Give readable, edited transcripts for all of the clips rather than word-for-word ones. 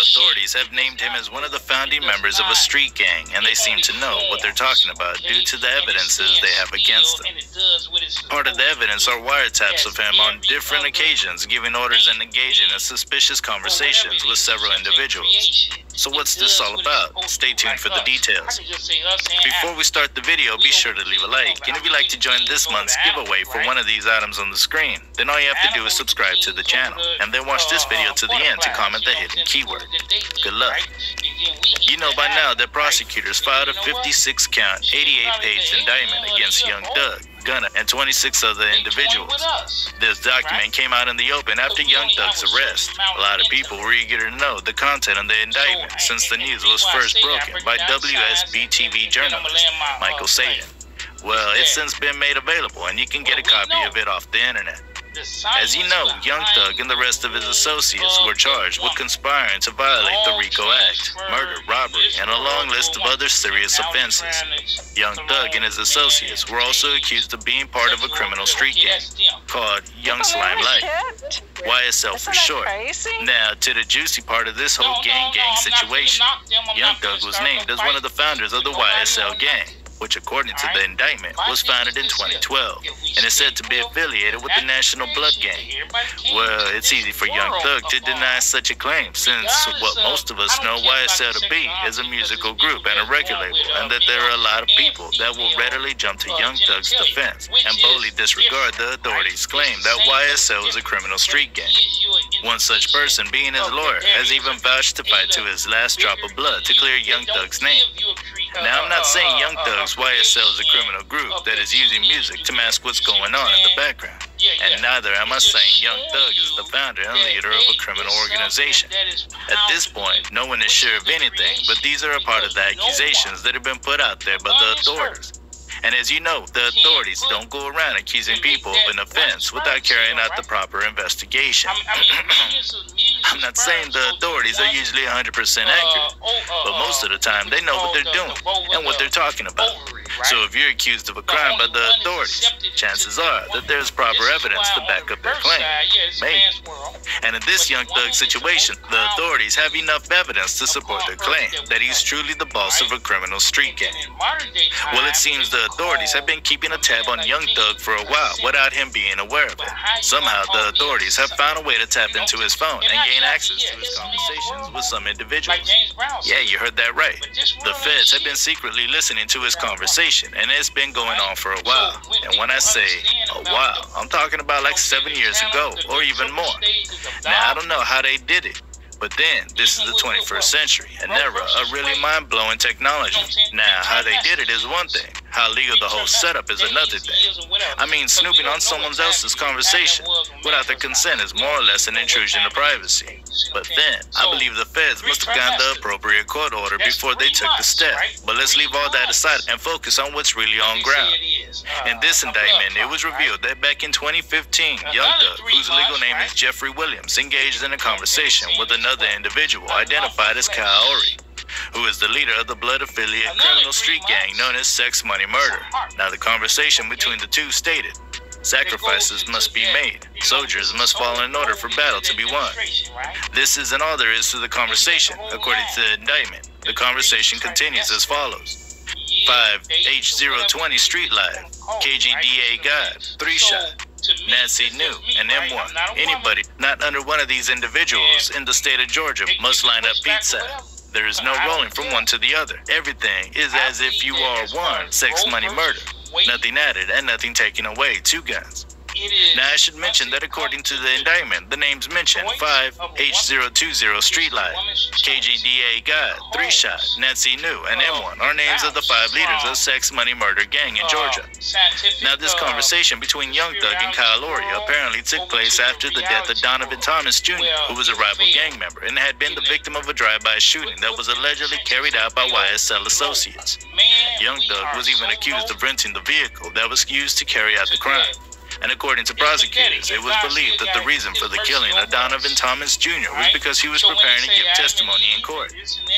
authorities have named him as one of the founding members of a street gang, and they seem to know what they're talking about due to the evidences they have against him. Part of the evidence are wiretaps of him on different occasions, giving orders and engaging in suspicious conversations with several individuals. So what's this all about? Stay tuned for the details. Before we start the video, be sure to leave a like, and if you'd like to join this month's giveaway for one of these items on the screen, then all you have to do is subscribe to the channel, and then watch this video to the end to comment the hidden keyword. Good luck. You know by now that prosecutors filed a 56-count, 88-page indictment against Young Thug, Gunna, and 26 other individuals. This document came out in the open after Young Thug's arrest. A lot of people were eager to know the content of the indictment since the news was first broken by WSB-TV journalist Michael Sadin. Well, it's since been made available, and you can get a copy of it off the internet. As you know, Young Thug and the rest of his associates were charged with conspiring to violate the RICO Act, murder, robbery, and a long list of other serious offenses. Young Thug and his associates were also accused of being part of a criminal street gang called Young Slime Life, YSL for short. Now, to the juicy part of this whole gang situation, Young Thug was named as one of the founders of the YSL gang, which according to the indictment was founded in 2012 and is said to be affiliated with the National Blood Gang. Well, it's easy for Young Thug to deny such a claim since what most of us know YSL to be is a musical group and a record label, and that there are a lot of people that will readily jump to Young Thug's defense and boldly disregard the authorities' claim that YSL is a criminal street gang. One such person, being his lawyer, has even vouched to fight to his last drop of blood to clear Young Thug's name. Now, I'm not saying Young Thug's YSL is a criminal group that is using music to mask what's going on in the background, and neither am I saying Young Thug is the founder and leader of a criminal organization. At this point, no one is sure of anything, but these are a part of the accusations that have been put out there by the authorities. And as you know, the authorities don't go around accusing people of an offense without carrying out the proper investigation. I'm not saying the authorities are usually 100% accurate, but most of the time they know what they're doing and what they're talking about. So if you're accused of a crime by the authorities, chances are that there's proper evidence to back up their claim. Maybe. And in this Young Thug situation, the authorities have enough evidence to support their claim that he's truly the boss of a criminal street gang. Well, it seems the authorities have been keeping a tab on Young Thug for a while without him being aware of it. Somehow, the authorities have found a way to tap into his phone and gain access to his conversations with some individuals. Yeah, you heard that right. The feds have been secretly listening to his conversation, and it's been going on for a while. And when I say a while, I'm talking about like 7 years ago or even more. Now, I don't know how they did it, but then, this is the 21st century, an era of really mind-blowing technology. Now, how they did it is one thing. How legal the whole setup is another thing. I mean, snooping on someone else's conversation without their consent is more or less an intrusion of privacy. But then, I believe the feds must have gotten the appropriate court order before they took the step. But let's leave all that aside and focus on what's really on ground. In this indictment, it was revealed that back in 2015, Young Thug, whose legal name is Jeffrey Williams, engaged in a conversation with another individual identified as Kyle Ory, who is the leader of the blood affiliate criminal street gang known as Sex Money Murder. Now, the conversation between the two stated, sacrifices must be made. Soldiers must fall in order for battle to be won. This isn't all there is to the conversation. According to the indictment, the conversation continues as follows. 5H020 Street Live, KGDA God, 3-shot, Nancy New, and M1. Anybody not under one of these individuals in the state of Georgia must line up pizza. There is no rolling from one to the other. Everything is as if you are one. Sex, money, murder. Nothing added and nothing taken away. 2 guns. Now, I should mention that according to the indictment, the names mentioned 5H020 Street Life, KGDA God, 3-shot, Nancy New, and M1 are names of the 5 leaders of Sex Money Murder Gang in Georgia. Now, this conversation between Young Thug and Kyle Ory apparently took place after the death of Donovan Thomas Jr., who was a rival gang member and had been the victim of a drive-by shooting that was allegedly carried out by YSL associates. Young Thug was even accused of renting the vehicle that was used to carry out the crime. And according to prosecutors, it was believed that the reason for the killing of Donovan Thomas Jr. was because he was preparing to give testimony in court.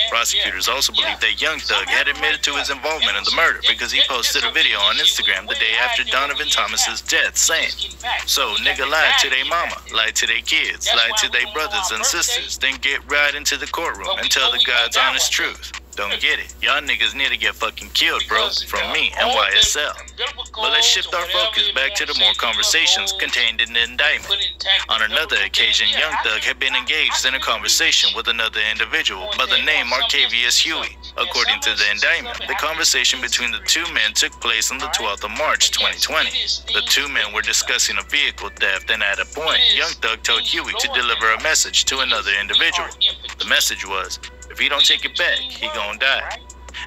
Prosecutors also believe that Young Thug had admitted to his involvement in the murder because he posted a video on Instagram the day after Donovan Thomas's death saying, "So nigga lied to their mama, lied to their kids, lied to their brothers and sisters, then get right into the courtroom and tell the God's honest truth. Don't get it. Y'all niggas need to get fucking killed, bro, from me and YSL." But let's shift our focus back to the more conversations contained in the indictment. On another occasion, Young Thug had been engaged in a conversation with another individual by the name Marcavius Huey. According to the indictment, the conversation between the two men took place on the 12th of March, 2020. The two men were discussing a vehicle theft, and at a point, Young Thug told Huey to deliver a message to another individual. The message was, "If he don't take it back, he gonna die."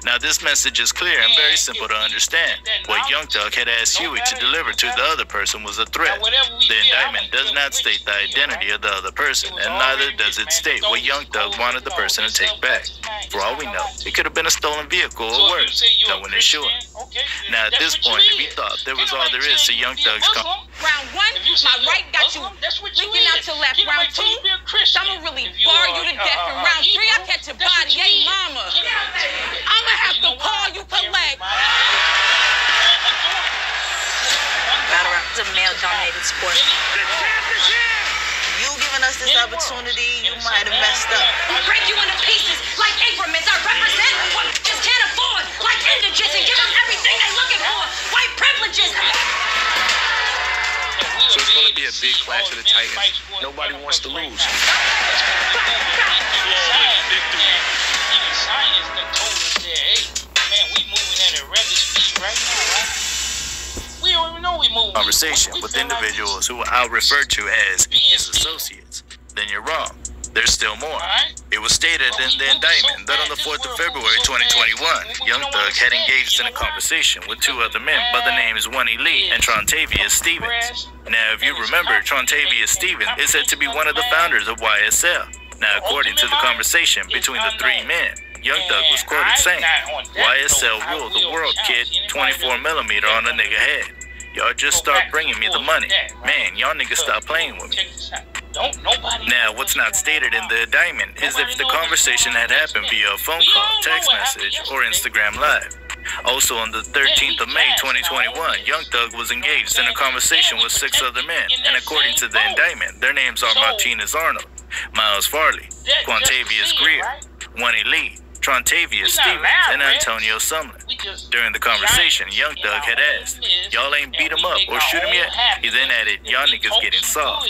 Now this message is clear and very simple to understand. What Young Thug had asked Huey to deliver to the other person was a threat. The indictment does not state the identity of the other person, and neither does it state what Young Thug wanted the person to take back. For all we know, it could have been a stolen vehicle or worse. No one is sure. Now at this point, if he thought there was all there is to Young Thug's Round one, my right got you leaking out to left. Round two, I'ma really bar you to death. And round three, I catch your body, hey mama. I'ma have to call you collect. Battle rap is a male-dominated sport. You giving us this opportunity, you might have messed up. We break you into pieces like increments. I represent what just can't afford, like indigents, and give them everything they looking for. White privileges. So it's going to be a big clash of the Titans. Nobody wants to lose. Conversation with individuals who I'll refer to as his associates, then you're wrong. There's still more. It was stated in the indictment that on the 4th of February 2021, Young Thug had engaged in a conversation with two other men by the names Wani Lee and Trontavious Stevens. Now, if you remember, Trontavious Stevens is said to be one of the founders of YSL. Now, according to the conversation between the three men, Young Thug was quoted saying, "YSL ruled the world, kid, 24mm on a nigga head. Y'all just start bringing me the money. Man, y'all niggas stop playing with me." Now, what's not stated in the indictment is if the conversation had happened via a phone call, text message, or Instagram Live. Also, on the 13th of May 2021, Young Thug was engaged in a conversation with 6 other men, and according to the indictment, their names are Martinez Arnold, Miles Farley, Quantavious Greer, Wani Lee, Trontavious Stevens, and Antonio Sumlin. During the conversation, Young Thug had asked, "Y'all ain't beat him up or shoot him yet?" He then added, "Y'all niggas getting soft."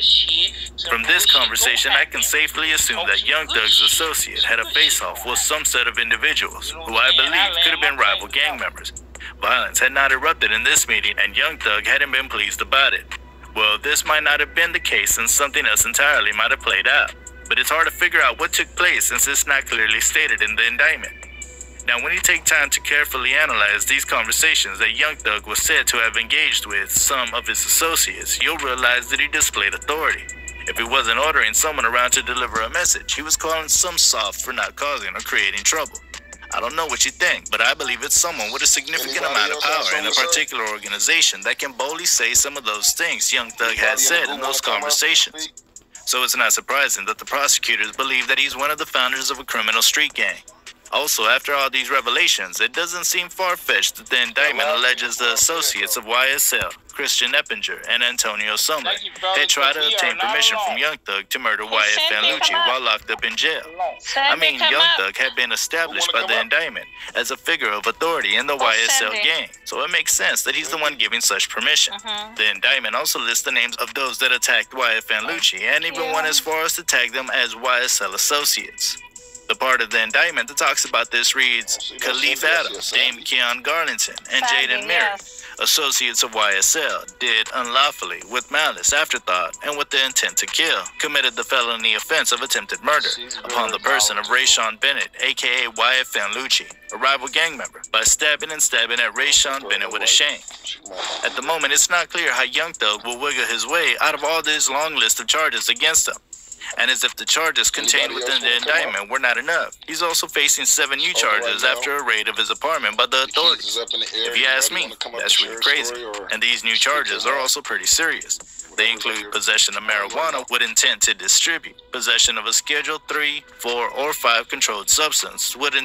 From this conversation, I can safely assume that Young Thug's associate had a face-off with some set of individuals who I believe could have been rival gang members. Violence had not erupted in this meeting, and Young Thug hadn't been pleased about it. Well, this might not have been the case, and something else entirely might have played out. But it's hard to figure out what took place since it's not clearly stated in the indictment. Now, when you take time to carefully analyze these conversations that Young Thug was said to have engaged with some of his associates, you'll realize that he displayed authority. If he wasn't ordering someone around to deliver a message, he was calling some soft for not causing or creating trouble. I don't know what you think, but I believe it's someone with a significant amount of power in a particular organization that can boldly say some of those things Young Thug had said in those conversations. So it's not surprising that the prosecutors believe that he's one of the founders of a criminal street gang. Also, after all these revelations, it doesn't seem far-fetched that the indictment alleges the associates of YSL, Christian Eppinger, and Antonio Sumlin, had tried to obtain permission from Young Thug to murder Wyatt Fanlucci while locked up in jail. I mean, Young Thug had been established by the indictment as a figure of authority in the YSL gang, so it makes sense that he's the one giving such permission. The indictment also lists the names of those that attacked Wyatt Fanlucci, and even went as far as to tag them as YSL associates. The part of the indictment that talks about this reads, Khalif Adams, Dame Keon Garlington, and Jaden Merrick, associates of YSL, did unlawfully, with malice, afterthought, and with the intent to kill, committed the felony offense of attempted murder upon the person of Rayshawn Bennett, aka Wyatt Fanlucci, a rival gang member, by stabbing at Rayshawn Bennett with a shank. At the moment, it's not clear how Young Thug will wiggle his way out of all this long list of charges against him. And as if the charges contained within the indictment were not enough, he's also facing 7 new charges after a raid of his apartment by the authorities. If you ask me, that's really crazy. And these new charges are also pretty serious. They include possession of marijuana with intent to distribute, possession of a Schedule 3, 4, or 5 controlled substance with intent